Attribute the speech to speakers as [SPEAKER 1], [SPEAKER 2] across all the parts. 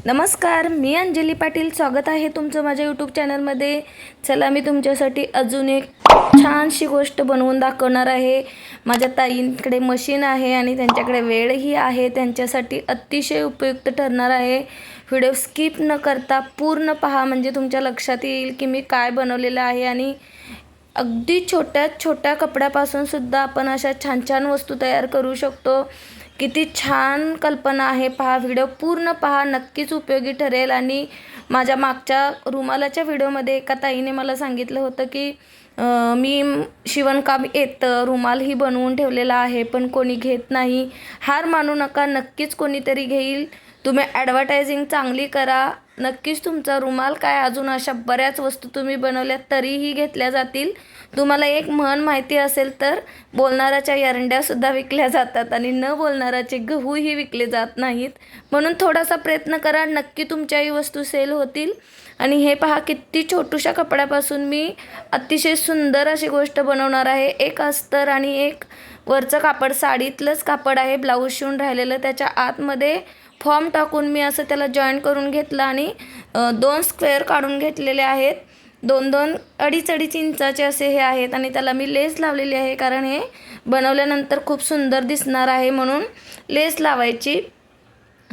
[SPEAKER 1] नमस्कार, मी अंजली पाटील. स्वागत आहे तुमचं माझ्या यूट्यूब चॅनलमध्ये. चला, मी तुमच्यासाठी अजून एक छानशी गोष्ट बनवून दाखवणार आहे. माझ्या ताईंकडे मशीन आहे आणि त्यांच्याकडे वेळही आहे. त्यांच्यासाठी अतिशय उपयुक्त ठरणार आहे. व्हिडिओ स्किप न करता पूर्ण पहा, म्हणजे तुमच्या लक्षात येईल की मी काय बनवलेलं आहे. आणि अगदी छोट्या छोट्या कपड्यापासून सुद्धा आपण अशा छान छान वस्तू तयार करू शकतो. किती छान कल्पना आहे पहा. व्हिडिओ पूर्ण पहा, नक्कीच उपयोगी ठरेल. आणि माझ्या मागच्या रुमालाच्या व्हिडिओमध्ये एका ताईने मला सांगितलं होतं की मी शिवणकाम येतं, रुमालही बनवून ठेवलेला आहे, पण कोणी घेत नाही. हार मानू नका, नक्कीच कोणीतरी घेईल. तुम्ही ॲडव्हर्टायझिंग चांगली करा, नक्कीच तुमचा रुमाल काय अजून अशा बऱ्याच वस्तू तुम्ही बनवल्या तरीही घेतल्या जातील. तुम्हाला एक म्हण माहिती असेल तर, बोलणाऱ्याच्या एरंड्यासुद्धा विकल्या जातात आणि न बोलणाऱ्याचे गहूही विकले जात नाहीत. म्हणून थोडासा प्रयत्न करा, नक्की तुमच्याही वस्तू सेल होतील. आणि हे पहा, किती छोटूशा कपड्यापासून मी अतिशय सुंदर अशी गोष्ट बनवणार आहे. एक अस्तर आणि एक वरचं कापड, साडीतलंच कापड आहे, ब्लाऊज शिवून राहिलेलं. त्याच्या आतमध्ये फॉर्म टाकून मी असं त्याला जॉईन करून घेतलं आणि 2 स्क्वेअर काढून घेतलेले आहेत. 2-2, अडीच इंचाचे असे हे आहेत. आणि त्याला मी लेस लावलेली आहे, कारण हे बनवल्यानंतर खूप सुंदर दिसणार आहे, म्हणून लेस लावायची.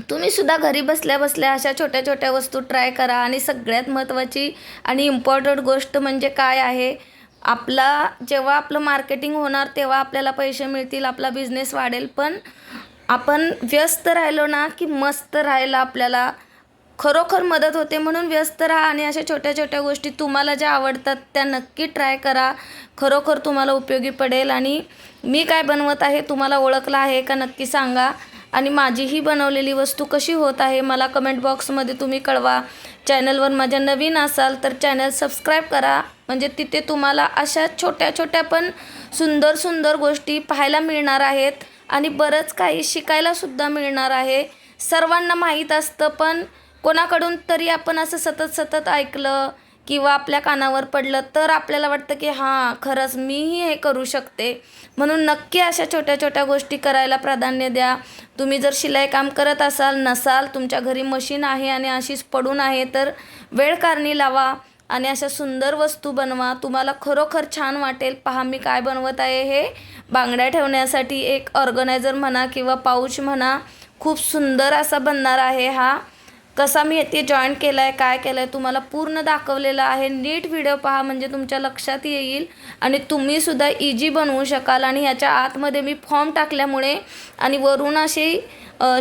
[SPEAKER 1] तुम्हीसुद्धा घरी बसल्या बसल्या अशा छोट्या छोट्या वस्तू ट्राय करा. आणि सगळ्यात महत्त्वाची आणि इम्पॉर्टंट गोष्ट म्हणजे काय आहे, जेव्हा आपलं मार्केटिंग होणार तेव्हा आपल्याला पैसे मिळतील, आपला बिझनेस वाढेल. पण आपण व्यस्त राहिलो ना की मस्त राहायला आपल्याला खरोखर मदत होते. म्हणून व्यस्त राहा आणि अशा छोट्या छोट्या गोष्टी तुम्हाला ज्या आवडतात त्या नक्की ट्राय करा. खरोखर तुम्हाला उपयोगी पडेल. आणि मी काय बनवत आहे तुम्हाला ओळखलं आहे का नक्की सांगा. आणि माझी ही बनवलेली वस्तू कशी होत आहे मला कमेंट बॉक्समध्ये तुम्ही कळवा. चॅनलवर माझ्या नवीन असाल तर चॅनल सबस्क्राईब करा, म्हणजे तिथे तुम्हाला अशा छोट्या छोट्या पण सुंदर सुंदर गोष्टी पाहायला मिळणार आहेत. आणि बरंच काही शिकायलासुद्धा मिळणार आहे. सर्वांना माहीत असतं, पण कोणाकडून तरी आपण असं सतत ऐकलं किंवा आपल्या कानावर पडलं तर आपल्याला वाटतं की हां, खरंच मीही हे करू शकते. म्हणून नक्की अशा छोट्या छोट्या गोष्टी करायला प्राधान्य द्या. तुम्ही जर शिलाई काम करत नसाल, तुमच्या घरी मशीन आहे आणि अशीच पडून आहे, तर वेळ कारणी लावा आणि अशा सुंदर वस्तू बनवा. तुम्हाला खरोखर छान वाटेल. पहा, मी काय बनवत आहे. हे बांगड्या ठेवण्यासाठी एक ऑर्गनायझर म्हणा किंवा पाऊच म्हणा, खूप सुंदर असा बनणार आहे हा. कसा मी ते जॉईन केला आहे, काय केलं आहे, तुम्हाला पूर्ण दाखवलेलं आहे. नीट व्हिडिओ पहा, म्हणजे तुमच्या लक्षात येईल आणि तुम्हीसुद्धा इजी बनवू शकाल. आणि ह्याच्या आतमध्ये मी फॉर्म टाकल्यामुळे आणि वरून अशी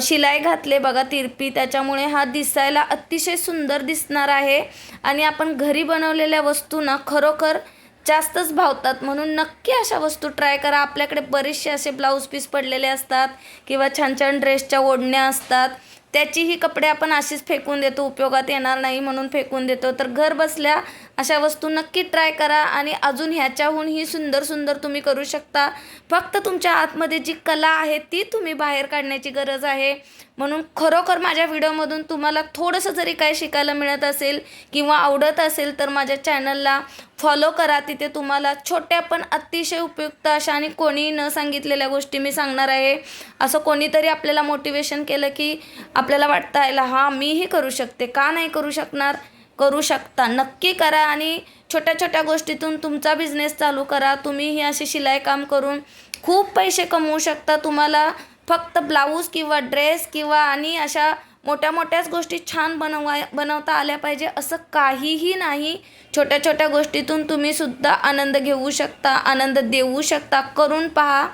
[SPEAKER 1] शिलाई घातले बघा तिरपी, त्याच्यामुळे हा दिसायला अतिशय सुंदर दिसणार आहे. आणि आपण घरी बनवलेल्या वस्तू ना खरोखर जास्तच भावतात. म्हणून नक्की अशा वस्तू ट्राय करा. आपल्याकडे बरेचसे असे ब्लाऊज पीस पडलेले असतात किंवा छान छान ड्रेसच्या ओढण्या असतात, त्याचीही कपडे आपण अशीच फेकून देतो, उपयोगात येणार नाही म्हणून फेकून देतो. तर घर बसल्या अशा वस्तू नक्की ट्राय करा. आणि अजून ह्याच्याहूनही सुंदर सुंदर तुम्ही करू शकता. फक्त तुमच्या आतमध्ये जी कला आहे ती तुम्ही बाहेर काढण्याची गरज आहे. म्हणून खरोखर माझ्या व्हिडिओमधून तुम्हाला थोडंसं जरी काय शिकायला मिळत असेल किंवा आवडत असेल तर माझ्या चॅनलला फॉलो करा. तिथे तुम्हाला छोट्या पण अतिशय उपयुक्त अशा आणि कोणीही न सांगितलेल्या गोष्टी मी सांगणार आहे. असं कोणीतरी आपल्याला मोटिवेशन केलं की आपल्याला वाटतं आहे हां, मीही करू शकते, का नाही करू शकणार. करू शकता, नक्की करा. आणि छोट्या छोट्या गोष्टीतून तुमचा बिझनेस चालू करा. तुम्हीही अशी शिलाई काम करून खूप पैसे कमवू शकता. तुम्हाला फक्त ब्लाऊज किंवा ड्रेस किंवा आणि अशा मोठ्या मोठ्याच गोष्टी छान बनवता आल्या पाहिजे असं काहीही नाही. छोट्या छोट्या गोष्टीतून तुम्हीसुद्धा आनंद घेऊ शकता, आनंद देऊ शकता. करून पहा,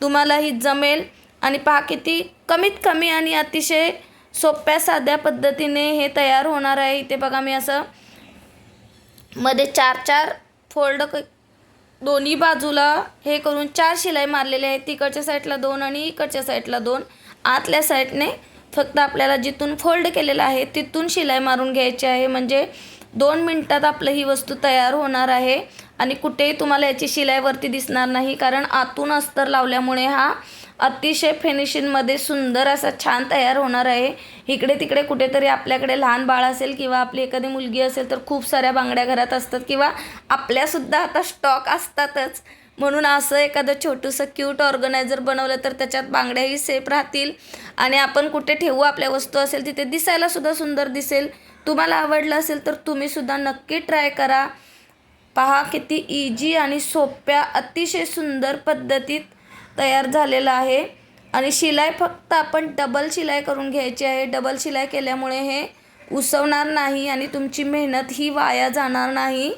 [SPEAKER 1] तुम्हालाही जमेल. आणि पहा, किती कमीत कमी आणि अतिशय सोप्या साध्या पद्धतीने हे तयार होणार आहे. इथे बघा, मी असं मध्ये 4-4 फोल्ड दोन्ही बाजूला हे करून 4 शिलाई मारलेले आहेत. तिकडच्या साईडला 2 आणि इकडच्या साईडला 2. आतल्या साईडने फक्त आपल्याला जिथून फोल्ड केलेलं आहे तिथून शिलाई मारून घ्यायची आहे. म्हणजे 2 मिनटात आपलं ही वस्तू तयार होणार आहे. आणि कुठेही तुम्हाला याची शिलाईवरती दिसणार नाही, कारण आतून अस्तर लावल्यामुळे हा अतिशय फिनिशिंगमध्ये सुंदर असा छान तयार होणार आहे. इकडे तिकडे कुठेतरी आपल्याकडे लहान बाळ असेल किंवा आपली एखादी मुलगी असेल तर खूप साऱ्या बांगड्या घरात असतात किंवा आपल्यासुद्धा आता स्टॉक असतातच. म्हणून असं एखादं छोटंसं क्यूट ऑर्गनायझर बनवलं तर त्याच्यात बांगड्याही सेफ राहतील आणि आपण कुठे ठेवू आपल्या वस्तू असेल तिथे दिसायलासुद्धा सुंदर दिसेल. तुम्हाला आवडलं असेल तर तुम्हीसुद्धा नक्की ट्राय करा. पहा किती इजी आणि सोप्या अतिशय सुंदर पद्धतीत तयार झालेलं आहे. आणि शिलाई फक्त आपण डबल शिलाई करून घ्यायची आहे. डबल शिलाई केल्यामुळे हे उसवणार नाही आणि तुमची मेहनत ही वाया जाणार नाही.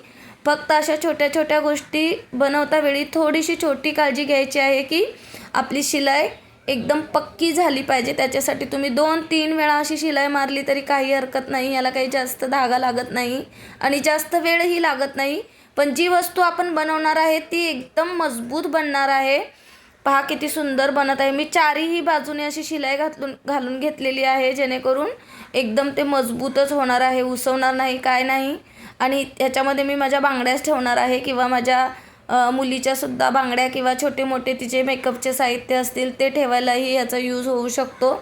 [SPEAKER 1] फक्त अशा छोट्या छोट्या गोष्टी बनवता वेळी थोडीशी छोटी काळजी घ्यायची आहे की आपली शिलाई एकदम पक्की झाली पाहिजे. त्याच्यासाठी तुम्ही 2-3 वेळा अशी शिलाई मारली तरी काही हरकत नाही. याला काही जास्त धागा लागत नाही आणि जास्त वेळही लागत नाही. पण जी वस्तू आपण बनवणार आहे ती एकदम मजबूत बनणार आहे. पहा किती सुंदर बनत आहे. मी चारही बाजूने अशी शिलाई घालून घेतलेली आहे जेणेकरून एकदम ते मजबूतच होणार आहे, उसवणार नाही काय नाही. आणि ह्याच्यामध्ये मी माझ्या बांगड्याच ठेवणार आहे किंवा माझ्या मुलीच्यासुद्धा बांगड्या किंवा छोटे मोठे तिचे मेकअपचे साहित्य असतील ते ठेवायलाही ह्याचा यूज होऊ शकतो.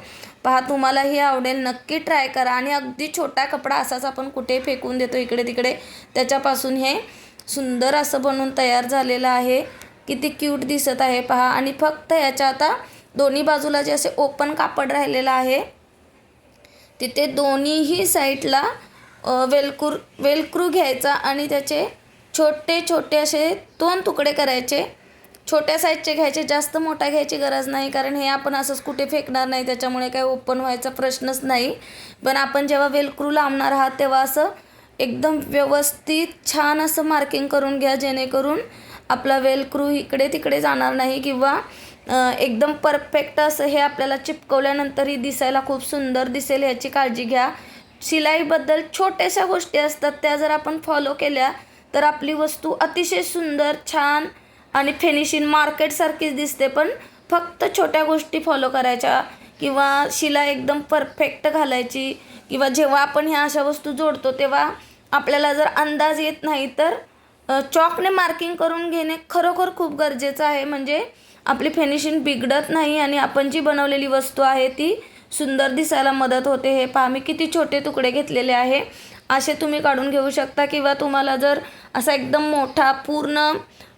[SPEAKER 1] पहा तुम्हालाही आवडेल, नक्की ट्राय करा. आणि अगदी छोटा कपडा असाच आपण कुठे फेकून देतो इकडे तिकडे, त्याच्यापासून हे सुंदर असं बनवून तयार झालेलं आहे. किती क्यूट दिसत आहे पहा. आणि फक्त याच्या आता दोन्ही बाजूला जे असे ओपन कापड राहिलेलं आहे तिथे दोन्हीही साईडला वेलक्रू घ्यायचा आणि त्याचे छोटे छोटे असे 2 तुकडे करायचे. छोट्या साईजचे घ्यायचे, जास्त मोठा घ्यायची गरज नाही कारण हे आपण असंच कुठे फेकणार नाही, त्याच्यामुळे काही ओपन व्हायचा प्रश्नच नाही. पण आपण जेव्हा वेलक्रू लावणार आहात तेव्हा असं एकदम व्यवस्थित छान असं मार्किंग करून घ्या जेणेकरून आपला वेलक्रू इकडे तिकडे जाणार नाही किंवा एकदम परफेक्ट असं हे आपल्याला चिपकवल्यानंतरही दिसायला खूप सुंदर दिसेल याची काळजी घ्या. शिलाईबद्दल छोट्याशा गोष्टी असतात त्या जर आपण फॉलो केल्या तर आपली वस्तू अतिशय सुंदर, छान आणि फिनिशिंग मार्केटसारखीच दिसते. पण फक्त छोट्या गोष्टी फॉलो करायच्या किंवा शिलाई एकदम परफेक्ट घालायची किंवा जेव्हा आपण ह्या अशा वस्तू जोडतो तेव्हा आपल्याला जर अंदाज येत नाही तर चॉकने मार्किंग करून घेणे खरोखर खूप गरजेचं आहे. म्हणजे आपली फिनिशिंग बिघडत नाही आणि आपण जी बनवलेली वस्तू आहे ती सुंदर दिसायला मदत होते. हे पहा मी किती छोटे तुकडे घेतलेले आहे. असे तुम्ही काढून घेऊ शकता किंवा तुम्हाला जर असा एकदम मोठा पूर्ण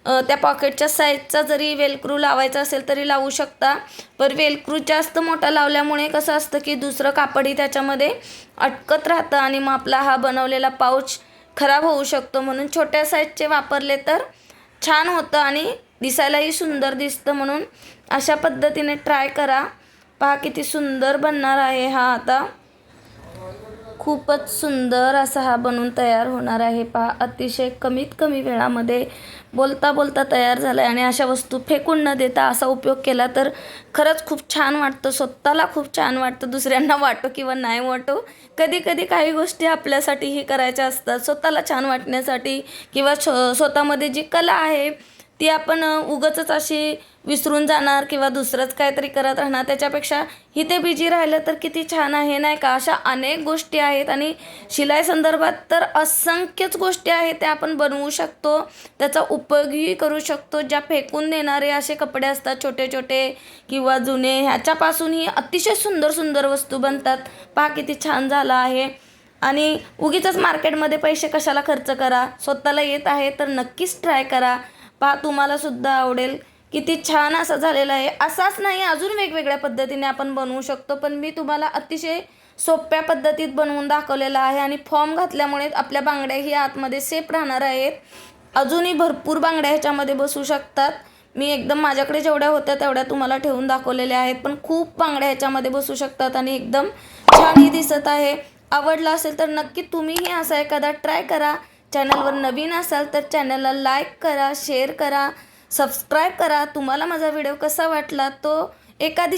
[SPEAKER 1] त्या पॉकेटच्या साईजचा जरी वेलक्रू लावायचा असेल तरी लावू शकता. पण वेलक्रू जास्त मोठा लावल्यामुळे कसं असतं की दुसरं कापडही त्याच्यामध्ये अटकत राहतं आणि मग आपला हा बनवलेला पाऊच खराब होऊ शकतो. म्हणून छोट्या साईजचे वापरले तर छान होतं आणि दिसायलाही सुंदर दिसतं. म्हणून अशा पद्धतीने ट्राय करा. पहा किती सुंदर बनणार आहे हा. आता खूपच सुंदर असा हा बनून तयार होणार आहे. पहा अतिशय कमीत कमी वेळामध्ये बोलता बोलता तयार झाला आहे. आणि अशा वस्तू फेकून न देता असा उपयोग केला तर खरंच खूप छान वाटतं, स्वतःला खूप छान वाटतं. दुसऱ्यांना वाटो किंवा नाही वाटो, कधी कधी काही गोष्टी आपल्यासाठीही करायच्या असतात स्वतःला छान वाटण्यासाठी किंवा स्वतःमध्ये जी कला आहे ती आपण उगाचच अशी विसरून जाणार किंवा दुसरंच काहीतरी करत राहणार. त्याच्यापेक्षा इथे बिझी राहिलं तर किती छान आहे नाही का. अशा अनेक गोष्टी आहेत आणि शिलाई संदर्भात तर असंख्यच गोष्टी आहेत त्या आपण बनवू शकतो, त्याचा उपयोगही करू शकतो. ज्या फेकून देणारे असे कपडे असतात छोटे छोटे किंवा जुने, ह्याच्यापासूनही अतिशय सुंदर सुंदर वस्तू बनतात. पहा किती छान झाला आहे. आणि उगीचच मार्केटमध्ये पैसे कशाला खर्च करा, स्वतःला येत आहे तर नक्कीच ट्राय करा. पहा तुम्हाला सुद्धा आवडेल. किती छान असा झालेला आहे. असाच नाही अजून वेगवेगळ्या पद्धतीने आपण बनवू शकतो, पण मी तुम्हाला अतिशय सोप्या पद्धतीत बनवून दाखवलेला आहे. आणि फॉर्म घातल्यामुळे आपल्या बांगड्याही आतमध्ये सेफ राहणार आहेत. अजूनही भरपूर बांगड्या ह्याच्यामध्ये बसू शकतात. मी एकदम माझ्याकडे जेवढ्या होत्या तेवढ्या तुम्हाला ठेवून दाखवलेल्या आहेत, पण खूप बांगड्या ह्याच्यामध्ये बसू शकतात आणि एकदम छानही दिसत आहे. आवडला असेल तर नक्की तुम्हीही असा एखादा ट्राय करा. चॅनलवर नवीन असाल तर चॅनलला लाईक करा, शेअर करा, सबस्क्राईब करा. तुम्हाला माझा व्हिडिओ कसा वाटला तो एखादी